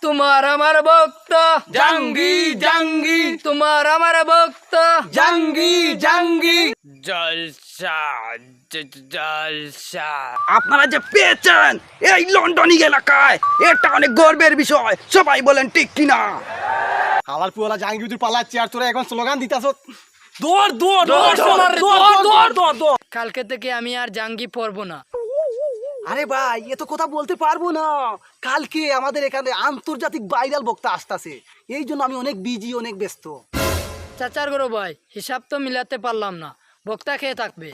তোমার আমার ভক্ত জাঙ্গি জাঙ্গি তোমার আমার ভক্ত জাঙ্গি জাঙ্গি জলসা জলসা। আপনারা যে পেয়েছেন এই লন্ডনিং এলাকায়, এটা অনেক গর্বের বিষয়, সবাই বলেন ঠিক কিনা? আমার পুয়ালা জাঙ্গি হুজুর পালাচ্ছে আর তোরা এখন স্লোগান দিতাছ। দৌড় দৌড় দৌড়, দৌড়, দৌড়। কালকে থেকে আমি আর জাঙ্গি পরবো না। আরে ভাই এ তো কথা বলতে পারবো না, কালকে আমাদের এখানে আন্তর্জাতিক ভাইরাল বক্তা আসতেছে, এই জন্য আমি অনেক বিজি, অনেক ব্যস্ত। চাচার গরো ভাই, হিসাব তো মিলাতে পারলাম না, বক্তা খেয়ে থাকবে।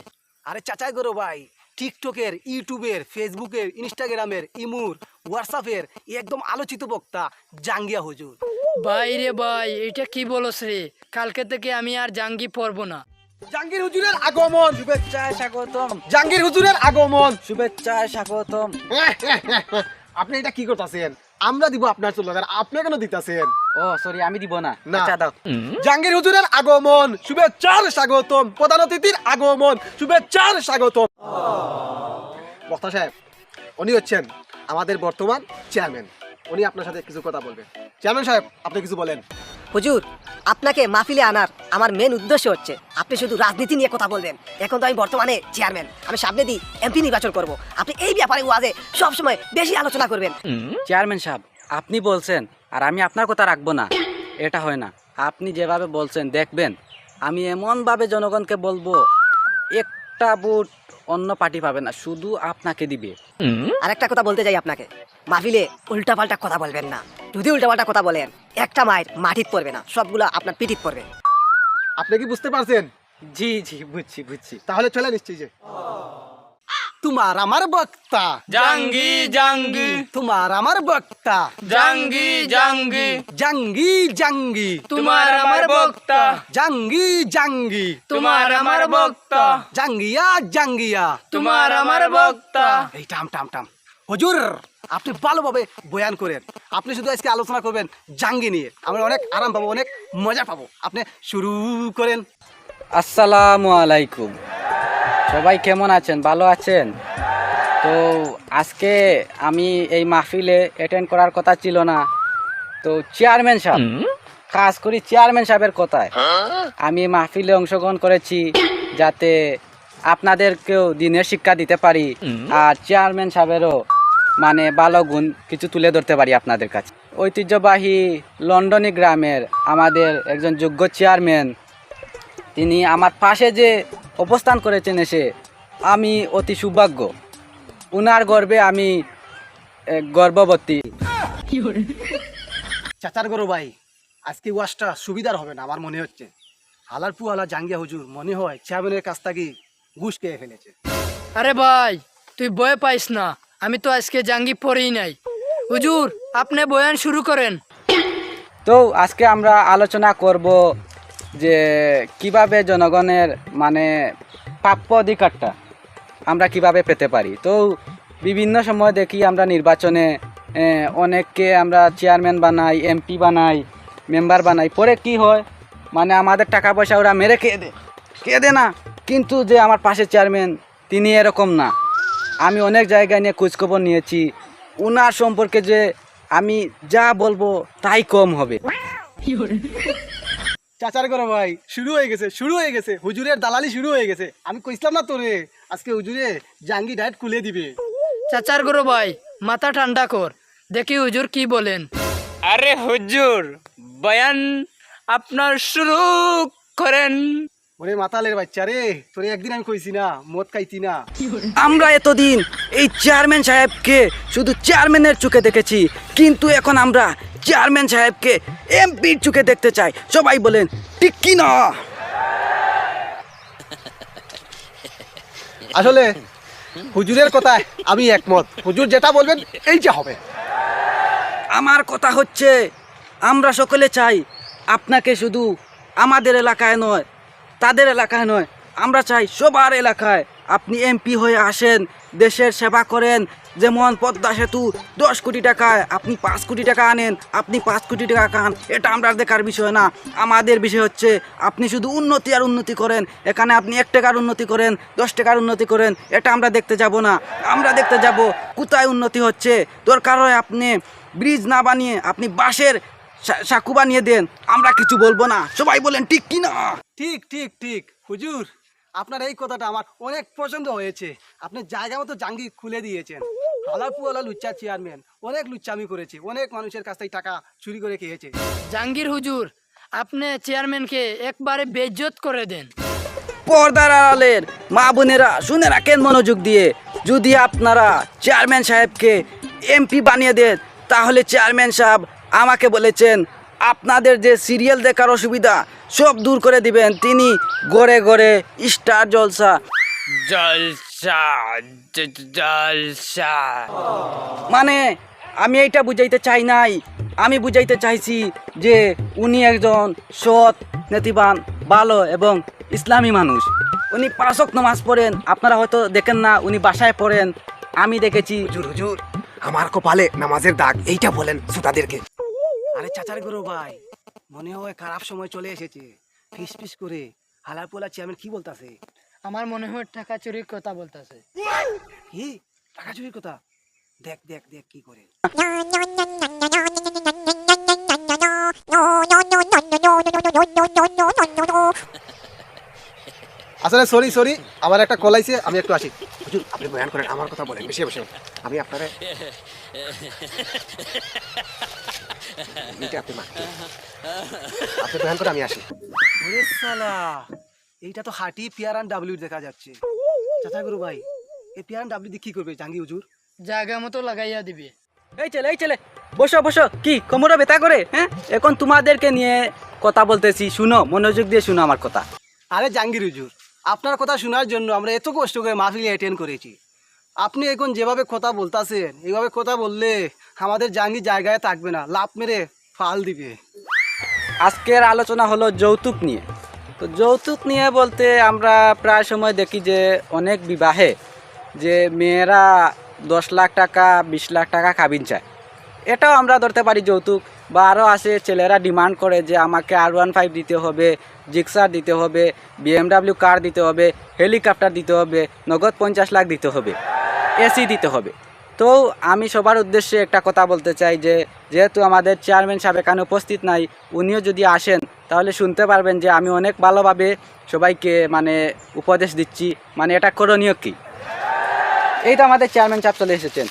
আরে চাচাই করো ভাই, টিকটকের, ইউটিউবের, ফেসবুকের, ইনস্টাগ্রামের, ইমুর, হোয়াটসঅ্যাপের একদম আলোচিত বক্তা জাঙ্গিয়া হুজুর। ভাই রে ভাই, এটা কি বলস রে? কালকে থেকে আমি আর জাঙ্গি পরবো না। জাঙ্গির হুজুরের আগমন, শুভেচ্ছায় স্বাগতম, জাঙ্গির হুজুরের আগমন। শুভেচ্ছায় স্বাগতম। আপনি এটা কি করতেছেন? আমরা দিব আপনার স্লোগান, আপনি কেন দিতেছেন? ও সরি, আমি দিব না। না। আচ্ছা দাও। জাঙ্গির হুজুরের আগমন, শুভেচ্ছার স্বাগতম। প্রধান অতিথির আগমন, শুভেচ্ছার স্বাগতম। বক্তা সাহেব, উনি হচ্ছেন আমাদের বর্তমান চেয়ারম্যান, উনি আপনার সাথে কিছু কথা বলবেন। চেয়ারম্যান সাহেব, আপনি কিছু বলেন। হুজুর, আপনাকে মাহফিলে আনার আমার মেন উদ্দেশ্য হচ্ছে আপনি শুধু রাজনীতি নিয়ে কথা বলবেন। এখন তো আমি বর্তমানে চেয়ারম্যান, আমি সামনে দিয়ে এমপি নির্বাচন করব, আপনি এই ব্যাপারে ওয়াজে সবসময় বেশি আলোচনা করবেন। চেয়ারম্যান সাহেব, আপনি বলছেন আর আমি আপনার কথা রাখবো না, এটা হয় না। আপনি যেভাবে বলছেন দেখবেন, আমি এমনভাবে জনগণকে বলবো একটা ভোট অন্য পার্টি পাবে না, শুধু আপনাকে দিবে। আরেকটা কথা বলতে যাই আপনাকে, মাহফিলে উল্টাপাল্টা কথা বলবেন না। যদি উল্টাপাল্টা কথা বলেন, একটা মায়ের মাটিত পড়বে না, সবগুলো আপনার পিঠিত পড়বে। আপনি কি বুঝতে পারছেন? জি জি, বুঝছি বুঝছি। তাহলে চলে নিশ্চয়ই যে তোমার আমার বক্তা জাঙ্গি জাঙ্গি তোমার আমার বক্তা জাঙ্গি জাঙ্গি জাঙ্গি জাঙ্গি তোমার আমার বক্তা জাঙ্গি জাঙ্গি তোমার আমার বক্তা জাঙ্গিয়া জাঙ্গিয়া তোমার আমার বক্তা। এই টাম টাম টাম। হুজুর, আপনি ভালোভাবে বয়ান করেন, আপনি শুধু আজকে আলোচনা করবেন জাঙ্গি নিয়ে, আমরা অনেক আরাম পাবো, অনেক মজা পাবো। আপনি শুরু করেন। আসসালামু আলাইকুম, সবাই কেমন আছেন? ভালো আছেন তো? আজকে আমি এই মাহফিলে অ্যাটেন্ড করার কথা ছিল না, তো চেয়ারম্যান সাহেব, কাজ করি চেয়ারম্যান সাহেবের কথায় আমি মাহফিলে অংশগ্রহণ করেছি, যাতে আপনাদেরকেও দিনের শিক্ষা দিতে পারি আর চেয়ারম্যান সাহেবেরও মানে ভালো গুণ কিছু তুলে ধরতে পারি আপনাদের কাছে। ঐতিহ্যবাহী লন্ডনি গ্রামের আমাদের একজন যোগ্য চেয়ারম্যান, তিনি আমার পাশে যে অবস্থান করেছেন এসে, আমি অতি সৌভাগ্য, উনার গর্বে আমি গর্ববতী। চাচার গরু ভাই, আজকে ওয়াজটা সুবিধার হবে না আমার মনে হচ্ছে। হালার পুয়ালা জাঙ্গিয়া হুজুর মনে হয় চেয়ারম্যানের কাছ থেকে ঘুষ খেয়ে ফেলেছে। আরে ভাই, তুই ভয় পাইস না, আমি তো আজকে জাঙ্গি পরেই নাই। হুজুর, আপনি বয়ান শুরু করেন। তো আজকে আমরা আলোচনা করব যে কিভাবে জনগণের মানে প্রাপ্য অধিকারটা আমরা কিভাবে পেতে পারি। তো বিভিন্ন সময় দেখি আমরা নির্বাচনে অনেককে আমরা চেয়ারম্যান বানাই, এমপি বানাই, মেম্বার বানাই, পরে কি হয় মানে আমাদের টাকা পয়সা ওরা মেরে খেয়ে দে না। কিন্তু যে আমার পাশে চেয়ারম্যান, তিনি এরকম না। আমি অনেক জায়গায় নিয়ে খোঁজখবর নিয়েছি, ওনার সম্পর্কে যে আমি যা বলবো তাই কম হবে। চাচার গরু ভাই, শুরু হয়ে গেছে, শুরু হয়ে গেছে, হুজুরের দালালি শুরু হয়ে গেছে। আমি কইছিলাম না তোরে, আজকে হুজুরে জাঙ্গি ডায়েট খুলে দিবে। চাচার গরু ভাই, মাথা ঠান্ডা কর, দেখি হুজুর কি বলেন। আরে হুজুর, বয়ান আপনার শুরু করেন। ওরে মাতালের বাচ্চা রে, তোরে একদিন আমি কইছি না মদ খাইতি না। আমরা এতদিন এই চেয়ারম্যান সাহেবকে শুধু চেয়ারম্যানের চোখে দেখেছি, কিন্তু এখন আমরা চেয়ারম্যান সাহেবকে এমপির চোখে দেখতে চাই। সবাই বলেন ঠিক কি না? আসলে হুজুরের কথায় আমি একমত, হুজুর যেটা বলবেন এই যে হবে। আমার কথা হচ্ছে, আমরা সকলে চাই আপনাকে শুধু আমাদের এলাকায় নয়, তাদের এলাকায় নয়, আমরা চাই সবার এলাকায় আপনি এমপি হয়ে আসেন, দেশের সেবা করেন। যেমন পদ্মা সেতু 10 কোটি টাকায় আপনি 5 কোটি টাকা আনেন, আপনি 5 কোটি টাকা খান, এটা আমরা দেখার বিষয় না। আমাদের বিষয় হচ্ছে আপনি শুধু উন্নতি আর উন্নতি করেন। এখানে আপনি 1 টাকার উন্নতি করেন, 10 টাকার উন্নতি করেন, এটা আমরা দেখতে যাব না। আমরা দেখতে যাব কোথায় উন্নতি হচ্ছে। দরকার হয় আপনি ব্রিজ না বানিয়ে আপনি বাঁশের সাঁকু বানিয়ে দেন, আমরা কিছু বলবো না। সবাই বলেন ঠিক কি না? ঠিক ঠিক ঠিক হুজুর, আপনার এই কথাটা আমার অনেক পছন্দ হয়েছে। আপনি জায়গা মতো জাঙ্গি খুলে দিয়েছেন। হালাপুয়ালা লুচ্চা চেয়ারম্যান অনেক লুচ্চামি করেছে, অনেক মানুষের কাছ থেকে টাকা চুরি করে খেয়েছে। জাহাঙ্গীর হুজুর, আপনি চেয়ারম্যানকে একবারে বেইজ্জত করে দেন। পর্দার আড়ালের মা বোনেরা শুনে রাখেন মনোযোগ দিয়ে, যদি আপনারা চেয়ারম্যান সাহেবকে এমপি বানিয়ে দেন, তাহলে চেয়ারম্যান সাহেব আমাকে বলেছেন আপনাদের যে সিরিয়াল দেখার অসুবিধা সব দূর করে দিবেন। তিনি গড়ে গড়ে স্টার জলসা জলসা জলসা। মানে আমি এইটা বুঝাইতে চাই নাই, আমি বুঝাইতে চাইছি যে উনি একজন সৎ, নীতিবান, ভালো এবং ইসলামী মানুষ। উনি 5 ওয়াক্ত নামাজ পড়েন, আপনারা হয়তো দেখেন না, উনি বাসায় পড়েন, আমি দেখেছি। হুজুর হুজুর, আমার কপালে নামাজের দাগ, এইটা বলেন শ্রোতাদেরকে। আরে চাচার গরু ভাই, মনে হয় খারাপ সময় চলে এসেছে। ফিস ফিস করে হালাপুয়ালা চেয়ারম্যান কি বলতাছে? আমার মনে হয় টাকা চুরির কথা বলতেছে। কি টাকা চুরির কথা? দেখ দেখ দেখ কি করে। আসলে সরি সরি, আমার একটা কল আইছে, আমি একটু আসি। হুজুর আপনি বয়ান করেন, আমার কথা বলেন বেশি বসে, আমি আপনারে এটা আপনি মারতে আপনি বয়ান করে আমি আসি। ওরে শালা, এইটা তো হাঁটি পিয়ারান ডাব্লিউ দেখা যাচ্ছে। চাচা গুরু ভাই, এই পিয়ারান ডাব্লিউ দিয়ে কি করবে জাঙ্গি হুজুর? জায়গা মতো লাগাইয়া দিবে। এই ছেলে বসো বসো, কি কোমরে ব্যথা করে? হ্যাঁ, এখন তোমাদেরকে নিয়ে কথা বলতেছি, শুনো, মনোযোগ দিয়ে শুনো আমার কথা। আরে জাঙ্গির হুজুর, আপনার কথা শোনার জন্য আমরা এত কষ্ট করে মাহফিল অ্যাটেন্ড করেছি। আপনি এখন যেভাবে কথা বলতাছেন, এইভাবে কথা বললে আমাদের জাঙ্গি জায়গায় থাকবে না, লাভ মেরে ফাল দিবে। আজকের আলোচনা হলো যৌতুক নিয়ে। তো যৌতুক নিয়ে বলতে আমরা প্রায় সময় দেখি যে অনেক বিবাহে যে মেয়েরা 10 লাখ টাকা 20 লাখ টাকা কাবিন চায়, এটাও আমরা ধরতে পারি যৌতুক। বা আরও আছে ছেলেরা ডিমান্ড করে যে আমাকে R15 দিতে হবে, জিক্সার দিতে হবে, BMW কার দিতে হবে, হেলিকপ্টার দিতে হবে, নগদ 50 লাখ দিতে হবে, এসি দিতে হবে। তো আমি সবার উদ্দেশ্যে একটা কথা বলতে চাই যে যেহেতু আমাদের চেয়ারম্যান সাহেব এখানে উপস্থিত নাই, উনিও যদি আসেন তাহলে শুনতে পারবেন যে আমি অনেক ভালোভাবে সবাইকে মানে উপদেশ দিচ্ছি, মানে এটা করণীয় কী। এই তো আমাদের চেয়ারম্যান সাহেব চলে এসেছেন।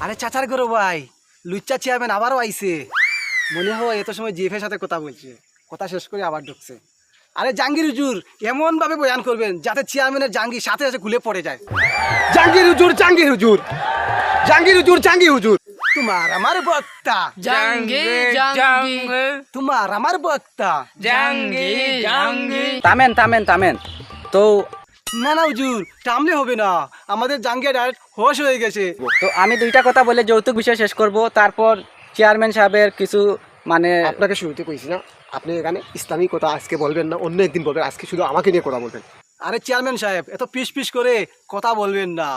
আরে চাচার গরু ভাই, লুচ্চা চেয়ারম্যান আবারও আইছে। মনে হয় এত সময় জিএফের সাথে কথা বলছে, কথা শেষ করে আবার ঢুকছে। আরে জাঙ্গির হুজুর এমনভাবে বয়ান করবেন যাতে চেয়ারম্যানের জাঙ্গি সাথে সাথে খুলে পড়ে যায়। জাঙ্গির হুজুর, জাঙ্গির হুজুর, জাঙ্গির হুজুর, জাঙ্গির হুজুর, তোমার আমার বক্তা জাঙ্গি জাঙ্গি তোমার আমার বক্তা। জাঙ্গি জাঙ্গি। থামেন থামেন থামেন। তো না না হুজুর, টামলে হবে না, আমাদের জাঙ্গিয়া ডাইরেক্ট হোশ হয়ে গেছে। তো আমি দুইটা কথা বলে যৌতুক বিষয় শেষ করব, তারপর চেয়ারম্যান সাহেবের কিছু মানে আপনাকে শুরুতে কইছি না, আপনি এখানে ইসলামী কথা আজকে বলবেন না, অন্য একদিন বলবেন, আজকে শুধু আমাকে নিয়ে কথা বলবেন। আরে চেয়ারম্যান সাহেব, এত পিস পিস করে কথা বলবেন না।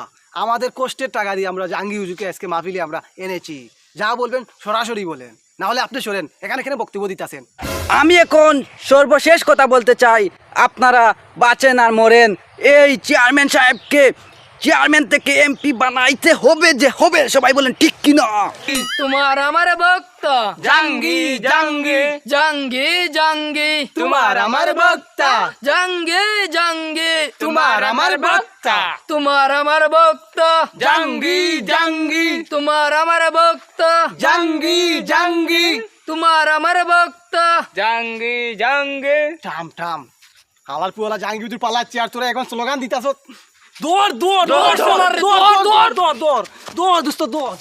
আমাদের কষ্টের টাকা দিয়ে আমরা জাঙ্গি হুজুরকে আজকে মাহফিলে আমরা এনেছি। যা বলবেন সরাসরি বলেন, না হলে আপনি সরেন, এখানে বক্তব্য দিতেছেন। আমি এখন সর্বশেষ কথা বলতে চাই, আপনারা বাঁচেন আর মরেন, এই চেয়ারম্যান সাহেবকে চেয়ারম্যান থেকে এমপি বানাইতে হবে যে হবে। সবাই বলেন ঠিক কি না? তোমার আমার বক্তা জাঙ্গি জাঙ্গি জাঙ্গি জাঙ্গি তোমার আমার বক্তা, জাঙ্গি জাঙ্গি তোমার আমার বক্তা, তোমার আমার বক্তা জাঙ্গি জাঙ্গি, তোমার আমার বক্তা জাঙ্গি জাঙ্গি, তোমার আমার বক্তা জাঙ্গি জাঙ্গি। টাম টাম হালার পুয়ালা জাঙ্গি হুজুর পালাচ্ছে আর তোরা এখন স্লোগান দিতাছ। দৌড় দৌড় দৌড় দৌড় দৌড় দৌড় দৌড় দৌড় দৌড় দোস্ত দৌড়।